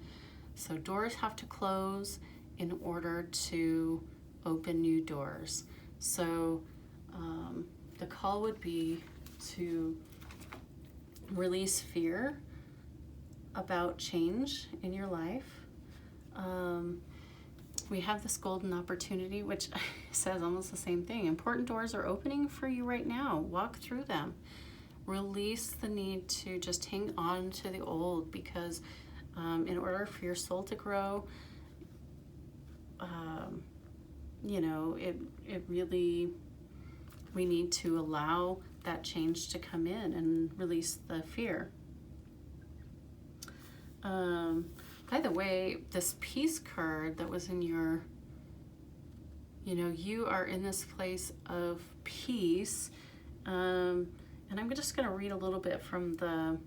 So doors have to close in order to open new doors. So the call would be to release fear about change in your life. We have this golden opportunity, which says almost the same thing. Important doors are opening for you right now. Walk through them. Release the need to just hang on to the old, because in order for your soul to grow, it really, we need to allow that change to come in and release the fear. By the way, this peace card that was in your, you are in this place of peace. And I'm just going to read a little bit from the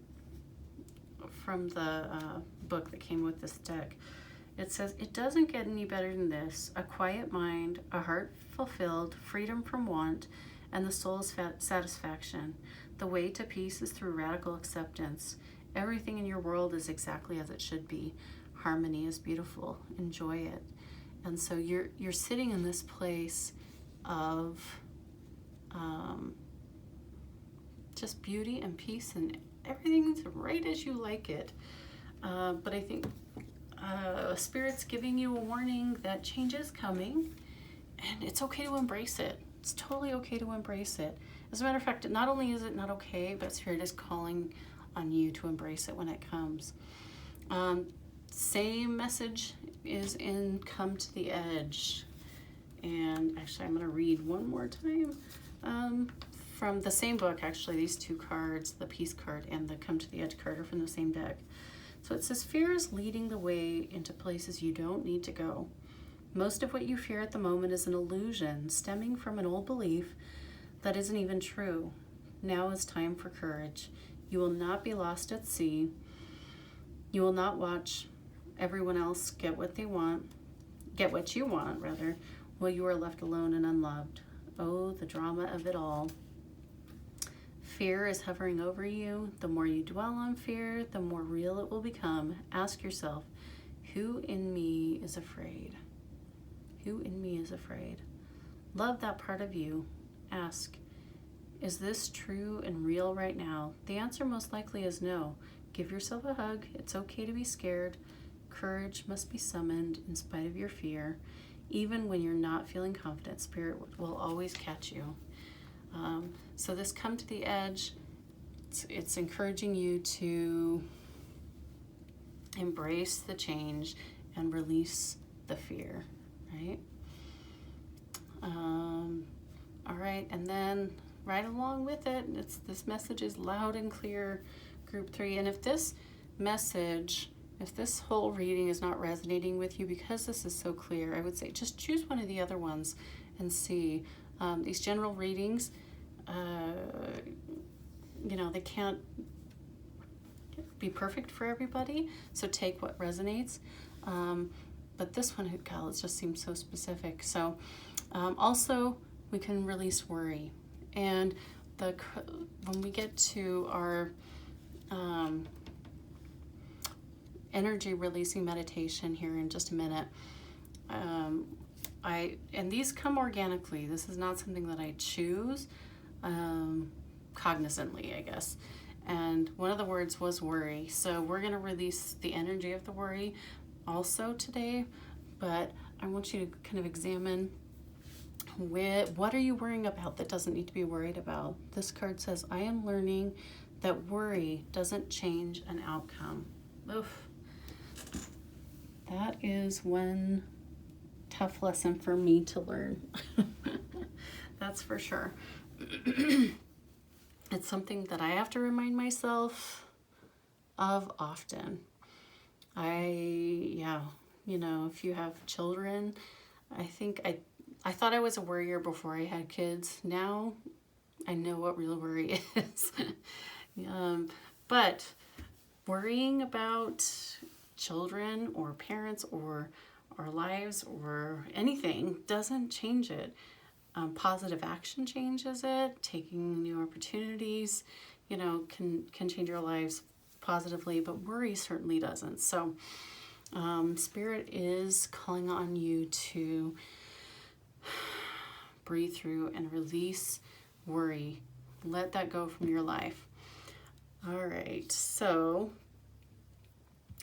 book that came with this deck. It says, it doesn't get any better than this. A quiet mind, a heart fulfilled, freedom from want, and the soul's satisfaction. The way to peace is through radical acceptance. Everything in your world is exactly as it should be. Harmony is beautiful. Enjoy it. And so you're sitting in this place of just beauty and peace, and everything's right as you like it. But I think Spirit's giving you a warning that change is coming, and it's okay to embrace it. It's totally okay to embrace it. As a matter of fact, not only is it not okay, but Spirit is calling on you to embrace it when it comes. Same message is in Come to the Edge. And actually, I'm going to read one more time from the same book. Actually, these two cards, the Peace card and the Come to the Edge card, are from the same deck. So it says, fear is leading the way into places you don't need to go. Most of what you fear at the moment is an illusion stemming from an old belief that isn't even true. Now is time for courage. You will not be lost at sea. You will not watch everyone else get what you want, while you are left alone and unloved. Oh, the drama of it all. Fear is hovering over you. The more you dwell on fear, the more real it will become. Ask yourself, who in me is afraid? Who in me is afraid? Love that part of you. Ask, is this true and real right now? The answer most likely is no. Give yourself a hug. It's okay to be scared. Courage must be summoned in spite of your fear. Even when you're not feeling confident, Spirit will always catch you. So this come to the edge, it's encouraging you to embrace the change and release the fear, right? All right, and then right along with it, this message is loud and clear, group 3. And if this message, if this whole reading is not resonating with you because this is so clear, I would say just choose one of the other ones and see. These general readings, you know, they can't be perfect for everybody, so take what resonates. But this one, God, it just seems so specific. So also, we can release worry. And when we get to our energy releasing meditation here in just a minute, and these come organically. This is not something that I choose cognizantly, I guess. And one of the words was worry. So we're going to release the energy of the worry also today. But I want you to kind of examine what are you worrying about that doesn't need to be worried about. This card says, I am learning that worry doesn't change an outcome. Oof. That is one tough lesson for me to learn. That's for sure. It's something that I have to remind myself of often. Yeah, you know, if you have children, I think I thought I was a worrier before I had kids. Now I know what real worry is. But worrying about children or parents or our lives or anything doesn't change it. Positive action changes it. Taking new opportunities, you know, can change our lives positively, but worry certainly doesn't. So Spirit is calling on you to breathe through and release worry. Let that go from your life. All right, so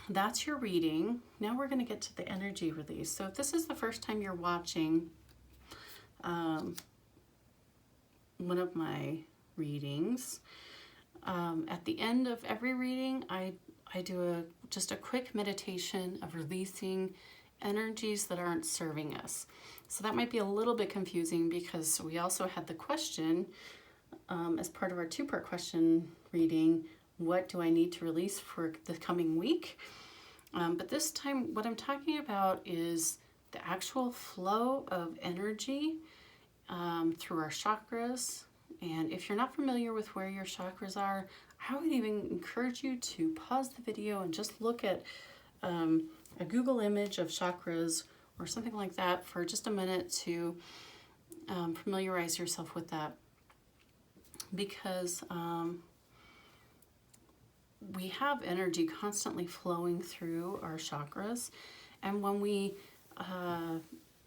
that's your reading. Now we're going to get to the energy release. So if this is the first time you're watching one of my readings, at the end of every reading, I do just a quick meditation of releasing energies that aren't serving us. So that might be a little bit confusing because we also had the question as part of our 2-part question reading, what do I need to release for the coming week? But this time what I'm talking about is the actual flow of energy through our chakras. And if you're not familiar with where your chakras are, I would even encourage you to pause the video and just look at a Google image of chakras or something like that for just a minute to familiarize yourself with that. Because we have energy constantly flowing through our chakras. And when we,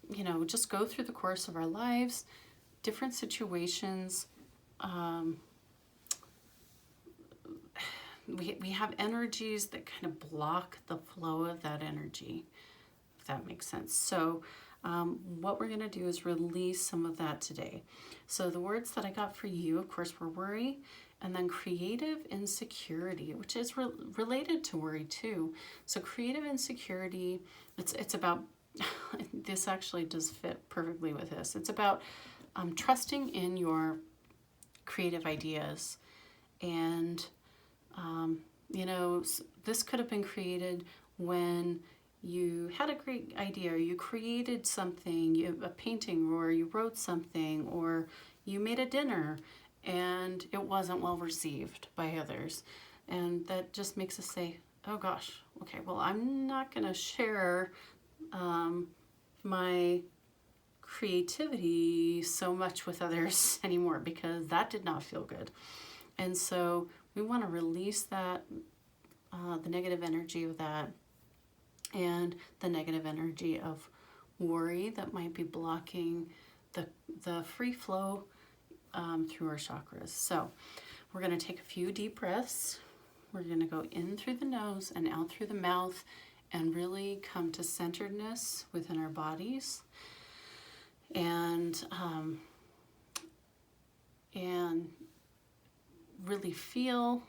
you know, just go through the course of our lives, different situations, we have energies that kind of block the flow of that energy, if that makes sense. So what we're going to do is release some of that today. So the words that I got for you, of course, were worry, and then creative insecurity, which is related to worry too. So creative insecurity, it's about, this actually does fit perfectly with this. It's about trusting in your creative ideas. And, you know, this could have been created when you had a great idea, or you created something, a painting, or you wrote something, or you made a dinner, and it wasn't well received by others. And that just makes us say, oh gosh, okay, well, I'm not going to share my creativity so much with others anymore because that did not feel good. And so we want to release that, the negative energy of that, and the negative energy of worry that might be blocking the free flow through our chakras. So we're going to take a few deep breaths. We're going to go in through the nose and out through the mouth and really come to centeredness within our bodies. And and really feel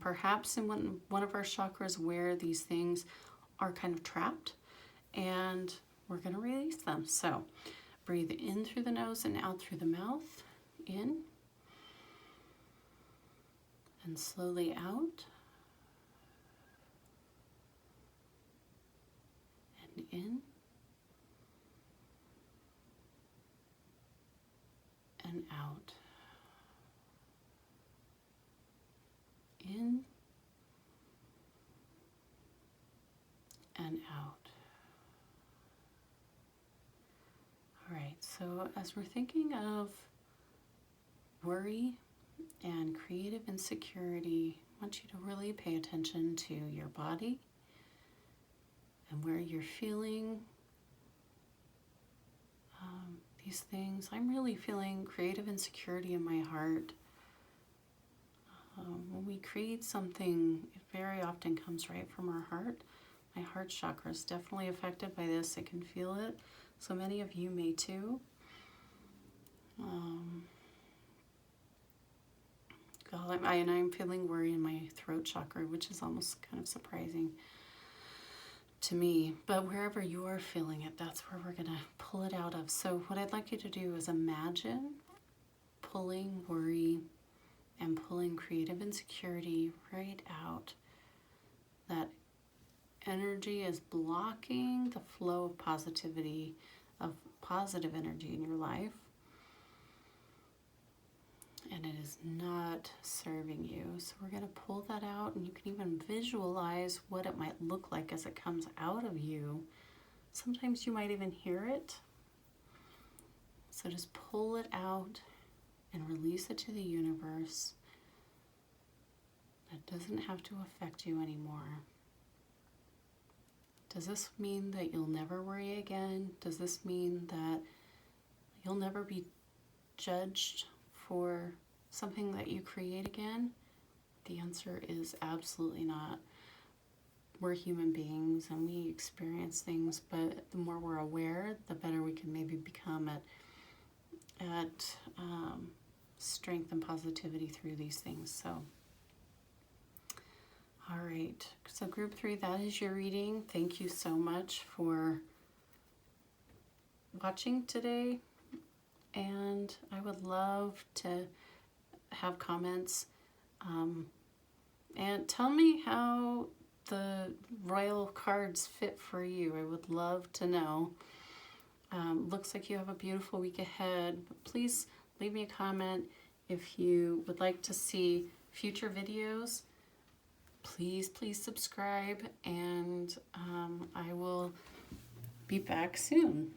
perhaps in one of our chakras where these things are kind of trapped, and we're going to release them. So breathe in through the nose and out through the mouth. In and slowly out and in and out. In and out. All right, so as we're thinking of worry and creative insecurity, I want you to really pay attention to your body and where you're feeling these things. I'm really feeling creative insecurity in my heart. When we create something, it very often comes right from our heart. My heart chakra is definitely affected by this. I can feel it. So many of you may too. And I'm feeling worry in my throat chakra, which is almost kind of surprising to me. But wherever you are feeling it, that's where we're going to pull it out of. So what I'd like you to do is imagine pulling worry and pulling creative insecurity right out. That energy is blocking the flow of positivity, of positive energy in your life. And it is not serving you. So we're going to pull that out, and you can even visualize what it might look like as it comes out of you. Sometimes you might even hear it. So just pull it out and release it to the universe. It doesn't have to affect you anymore. Does this mean that you'll never worry again? Does this mean that you'll never be judged for something that you create again? The answer is absolutely not. We're human beings and we experience things, but the more we're aware, the better we can maybe become at strength and positivity through these things. So, all right. So group 3, that is your reading. Thank you so much for watching today. And I would love to have comments. And tell me how the royal cards fit for you. I would love to know. Looks like you have a beautiful week ahead. Please leave me a comment if you would like to see future videos. Please subscribe, and I will be back soon.